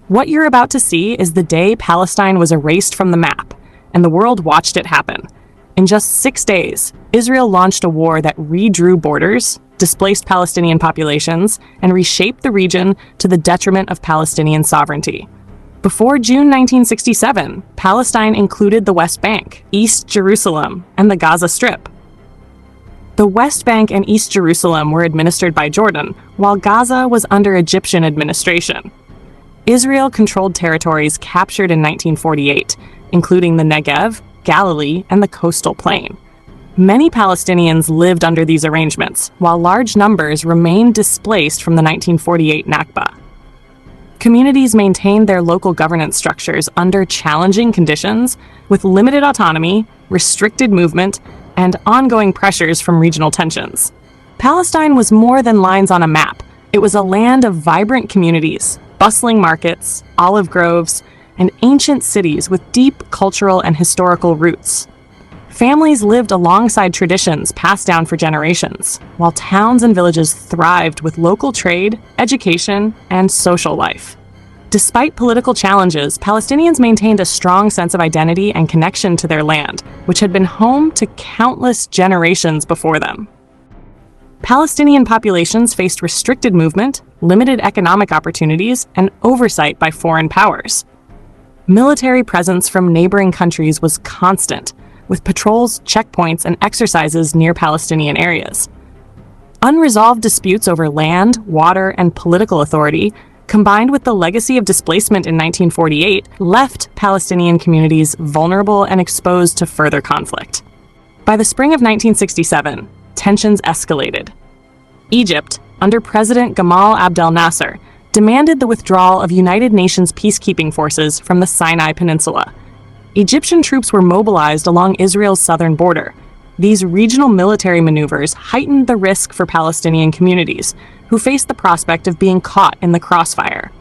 What you're about to see is the day Palestine was erased from the map, and the world watched it happen. In just 6 days, Israel launched a war that redrew borders, displaced Palestinian populations, and reshaped the region to the detriment of Palestinian sovereignty. Before June 1967, Palestine included the West Bank, East Jerusalem, and the Gaza Strip. The West Bank and East Jerusalem were administered by Jordan, while Gaza was under Egyptian administration. Israel controlled territories captured in 1948, including the Negev, Galilee, and the coastal plain. Many Palestinians lived under these arrangements, while large numbers remained displaced from the 1948 Nakba. Communities maintained their local governance structures under challenging conditions, with limited autonomy, restricted movement, and ongoing pressures from regional tensions. Palestine was more than lines on a map. It was a land of vibrant communities, bustling markets, olive groves, and ancient cities with deep cultural and historical roots. Families lived alongside traditions passed down for generations, while towns and villages thrived with local trade, education, and social life. Despite political challenges, Palestinians maintained a strong sense of identity and connection to their land, which had been home to countless generations before them. Palestinian populations faced restricted movement, limited economic opportunities, and oversight by foreign powers. Military presence from neighboring countries was constant, with patrols, checkpoints, and exercises near Palestinian areas. Unresolved disputes over land, water, and political authority, combined with the legacy of displacement in 1948, left Palestinian communities vulnerable and exposed to further conflict. By the spring of 1967, tensions escalated. Egypt, under President Gamal Abdel Nasser, demanded the withdrawal of United Nations peacekeeping forces from the Sinai Peninsula. Egyptian troops were mobilized along Israel's southern border. These regional military maneuvers heightened the risk for Palestinian communities, who faced the prospect of being caught in the crossfire.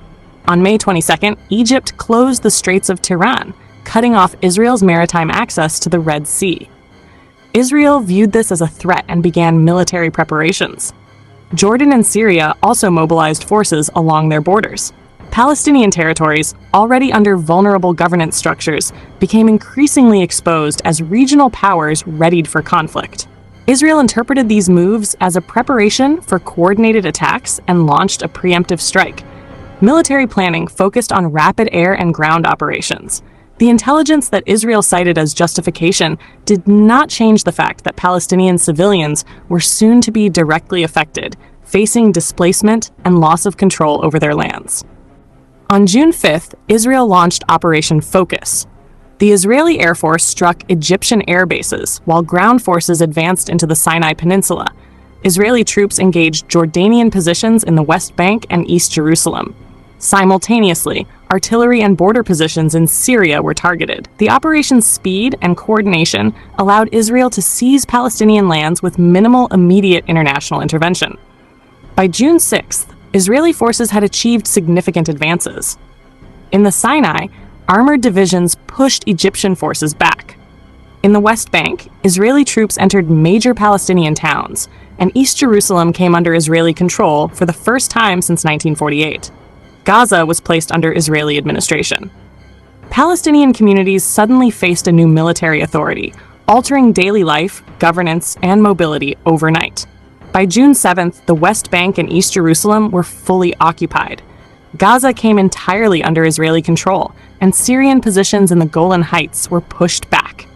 On May 22nd, Egypt closed the Straits of Tiran, cutting off Israel's maritime access to the Red Sea. Israel viewed this as a threat and began military preparations. Jordan and Syria also mobilized forces along their borders. Palestinian territories, already under vulnerable governance structures, became increasingly exposed as regional powers readied for conflict. Israel interpreted these moves as a preparation for coordinated attacks and launched a preemptive strike. Military planning focused on rapid air and ground operations. The intelligence that Israel cited as justification did not change the fact that Palestinian civilians were soon to be directly affected, facing displacement and loss of control over their lands. On June 5th, Israel launched Operation Focus. The Israeli Air Force struck Egyptian air bases, while ground forces advanced into the Sinai Peninsula. Israeli troops engaged Jordanian positions in the West Bank and East Jerusalem. Simultaneously, artillery and border positions in Syria were targeted. The operation's speed and coordination allowed Israel to seize Palestinian lands with minimal immediate international intervention. By June 6th, Israeli forces had achieved significant advances. In the Sinai, armored divisions pushed Egyptian forces back. In the West Bank, Israeli troops entered major Palestinian towns, and East Jerusalem came under Israeli control for the first time since 1948. Gaza was placed under Israeli administration. Palestinian communities suddenly faced a new military authority, altering daily life, governance, and mobility overnight. By June 7th, the West Bank and East Jerusalem were fully occupied. Gaza came entirely under Israeli control, and Syrian positions in the Golan Heights were pushed back.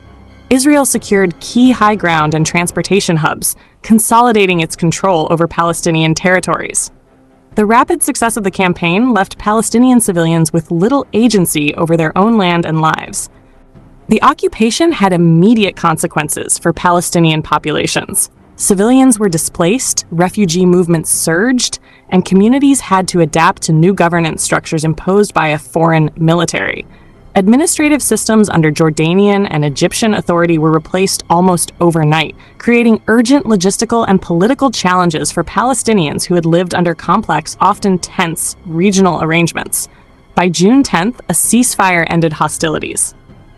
Israel secured key high ground and transportation hubs, consolidating its control over Palestinian territories. The rapid success of the campaign left Palestinian civilians with little agency over their own land and lives. The occupation had immediate consequences for Palestinian populations. Civilians were displaced, refugee movements surged, and communities had to adapt to new governance structures imposed by a foreign military. Administrative systems under Jordanian and Egyptian authority were replaced almost overnight, creating urgent logistical and political challenges for Palestinians who had lived under complex, often tense, regional arrangements. By June 10th, a ceasefire ended hostilities.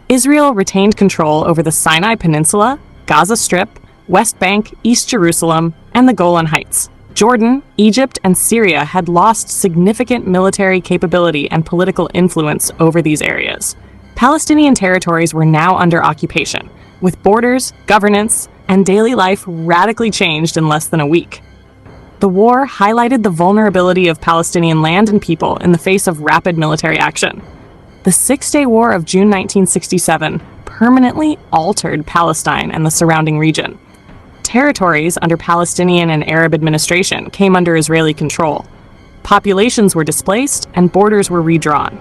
Israel retained control over the Sinai Peninsula, Gaza Strip, West Bank, East Jerusalem, and the Golan Heights. Jordan, Egypt, and Syria had lost significant military capability and political influence over these areas. Palestinian territories were now under occupation, with borders, governance, and daily life radically changed in less than a week. The war highlighted the vulnerability of Palestinian land and people in the face of rapid military action. The Six-Day War of June 1967 permanently altered Palestine and the surrounding region. Territories under Palestinian and Arab administration came under Israeli control. Populations were displaced and borders were redrawn.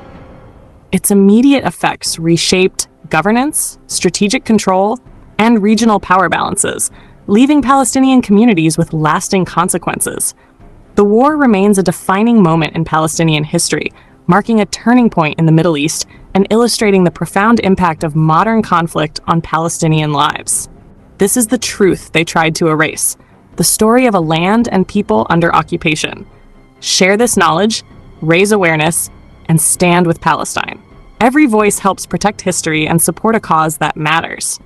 Its immediate effects reshaped governance, strategic control, and regional power balances, leaving Palestinian communities with lasting consequences. The war remains a defining moment in Palestinian history, marking a turning point in the Middle East and illustrating the profound impact of modern conflict on Palestinian lives. This is the truth they tried to erase, the story of a land and people under occupation. Share this knowledge, raise awareness, and stand with Palestine. Every voice helps protect history and support a cause that matters.